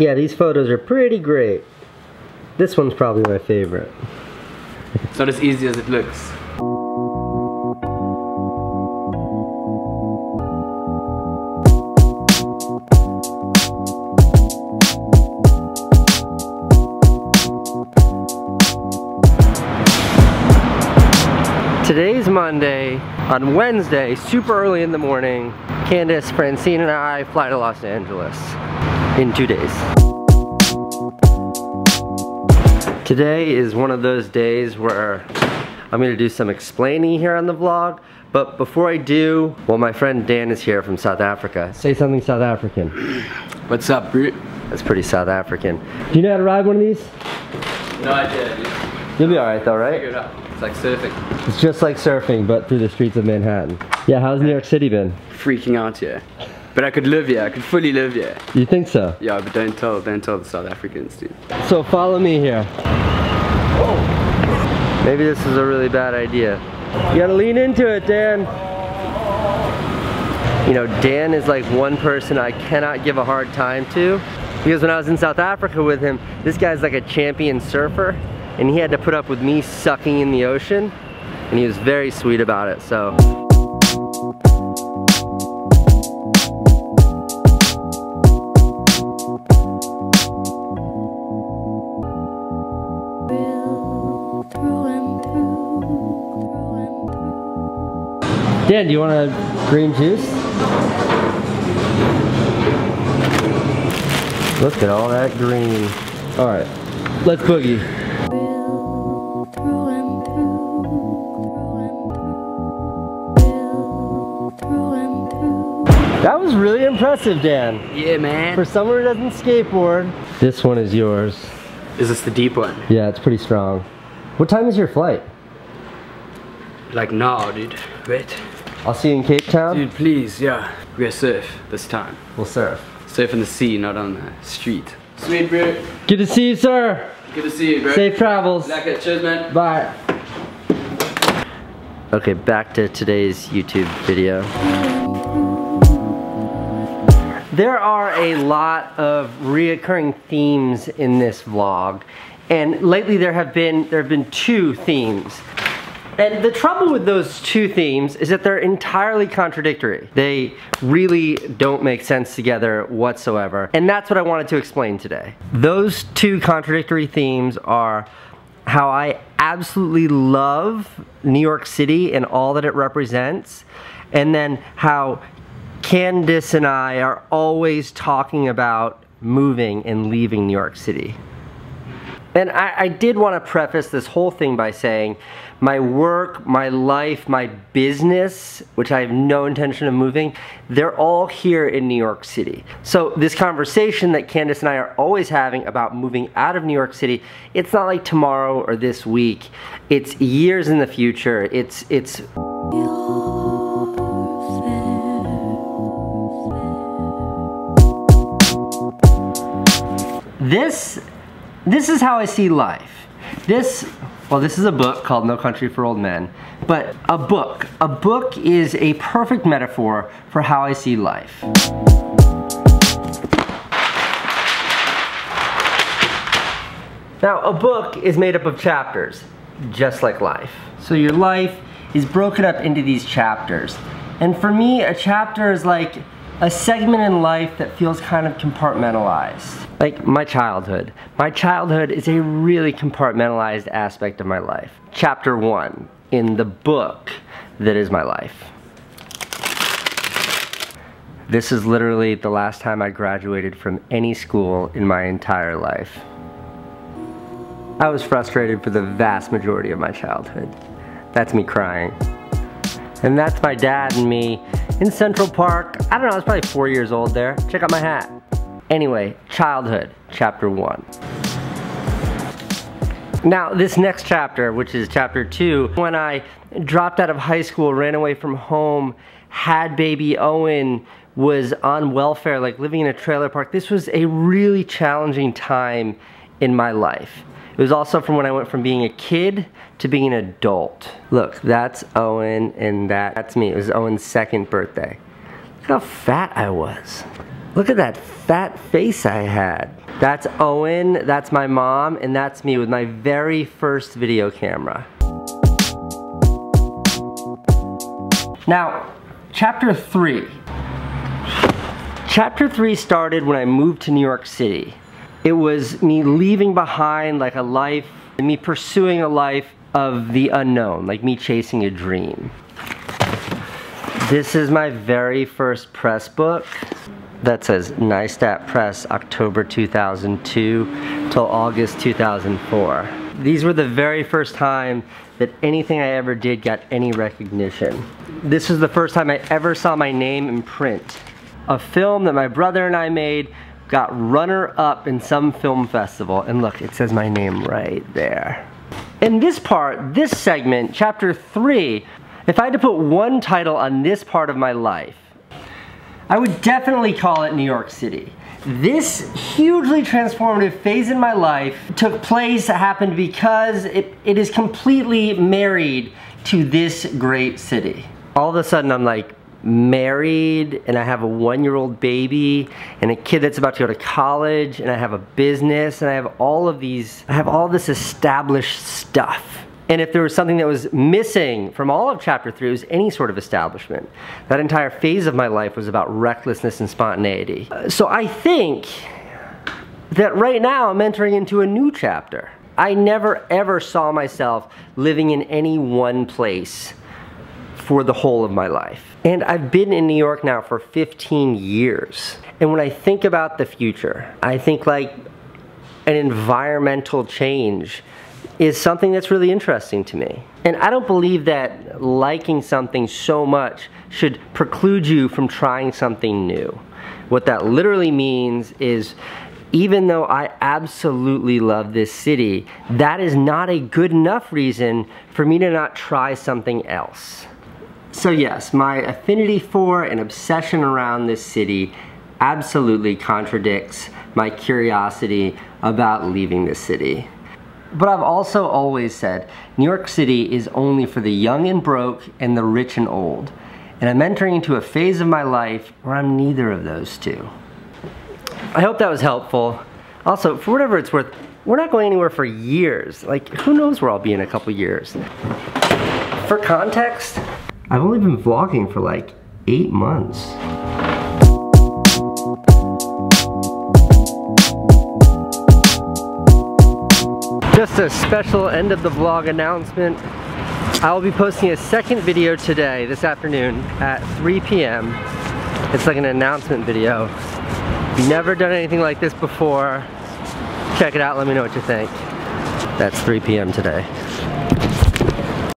Yeah, these photos are pretty great. This one's probably my favorite. It's not as easy as it looks. Today's Monday. On Wednesday, super early in the morning, Candace, Francine, and I fly to Los Angeles in 2 days. Today is one of those days where I'm gonna do some explaining here on the vlog, but before I do, well, my friend Dan is here from South Africa. Say something South African. What's up, bro? That's pretty South African. Do you know how to ride one of these? No idea, dude. You'll be alright though, right? Figure it out. It's like surfing. It's just like surfing, but through the streets of Manhattan. Yeah, how's New York City been? Freaking out here. But I could live here, I could fully live here. You think so? Yeah, but don't tell the South Africans, dude. So follow me here. Whoa. Maybe this is a really bad idea. You gotta lean into it, Dan. You know, Dan is like one person I cannot give a hard time to, because when I was in South Africa with him, this guy's like a champion surfer, and he had to put up with me sucking in the ocean, and he was very sweet about it, so. Dan, do you want a green juice? Look at all that green. All right, let's boogie. That was really impressive, Dan. Yeah, man. For someone who doesn't skateboard. This one is yours. Is this the deep one? Yeah, it's pretty strong. What time is your flight? Like now, dude. Wait. I'll see you in Cape Town. Dude, please, yeah. We'll surf this time. We'll surf. Surf in the sea, not on the street. Sweet, bro. Good to see you, sir. Good to see you, bro. Safe travels. Like it. Cheers, man. Bye. Okay, back to today's YouTube video. There are a lot of reoccurring themes in this vlog, and lately there have been two themes. And the trouble with those two themes is that they're entirely contradictory. They really don't make sense together whatsoever. And that's what I wanted to explain today. Those two contradictory themes are how I absolutely love New York City and all that it represents, and then how Candace and I are always talking about moving and leaving New York City. And I did want to preface this whole thing by saying my work, my life, my business, which I have no intention of moving, they're all here in New York City. So this conversation that Candace and I are always having about moving out of New York City, it's not like tomorrow or this week. It's years in the future. It's This is how I see life. This is a book called No Country for Old Men, but a book is a perfect metaphor for how I see life. Now, a book is made up of chapters, just like life. So your life is broken up into these chapters. And for me, a chapter is like a segment in life that feels kind of compartmentalized. Like my childhood. My childhood is a really compartmentalized aspect of my life. Chapter 1 in the book that is my life. This is literally the last time I graduated from any school in my entire life. I was frustrated for the vast majority of my childhood. That's me crying. And that's my dad and me in Central Park. I don't know, I was probably 4 years old there. Check out my hat. Anyway, childhood, chapter 1. Now, this next chapter, which is chapter 2, when I dropped out of high school, ran away from home, had baby Owen, was on welfare, like living in a trailer park. This was a really challenging time in my life. It was also from when I went from being a kid to being an adult. Look, that's Owen and that's me. It was Owen's 2nd birthday. Look how fat I was. Look at that fat face I had. That's Owen, that's my mom, and that's me with my very first video camera. Now, chapter 3. Chapter 3 started when I moved to New York City. It was me leaving behind like a life, and me pursuing a life of the unknown, like me chasing a dream. This is my very first press book that says Nystat Press, October 2002 till August 2004. These were the very first time that anything I ever did got any recognition. This was the first time I ever saw my name in print. A film that my brother and I made got runner-up in some film festival, and look, it says my name right there. In this part, this segment, chapter 3, if I had to put one title on this part of my life, I would definitely call it New York City. This hugely transformative phase in my life took place, happened because it is completely married to this great city. All of a sudden I'm like married, and I have a 1-year-old baby and a kid that's about to go to college, and I have a business, and I have all this established stuff. And if there was something that was missing from all of chapter 3, it was any sort of establishment. That entire phase of my life was about recklessness and spontaneity. So I think that right now I'm entering into a new chapter. I never ever saw myself living in any one place for the whole of my life. And I've been in New York now for 15 years. And when I think about the future, I think like an environmental change is something that's really interesting to me. And I don't believe that liking something so much should preclude you from trying something new. What that literally means is, even though I absolutely love this city, that is not a good enough reason for me to not try something else. So yes, my affinity for and obsession around this city absolutely contradicts my curiosity about leaving this city. But I've also always said, New York City is only for the young and broke and the rich and old. And I'm entering into a phase of my life where I'm neither of those two. I hope that was helpful. Also, for whatever it's worth, we're not going anywhere for years. Like, who knows where I'll be in a couple years. For context, I've only been vlogging for like 8 months. Just a special end of the vlog announcement. I will be posting a second video today, this afternoon, at 3 p.m. It's like an announcement video. Never done anything like this before. Check it out, let me know what you think. That's 3 p.m. today.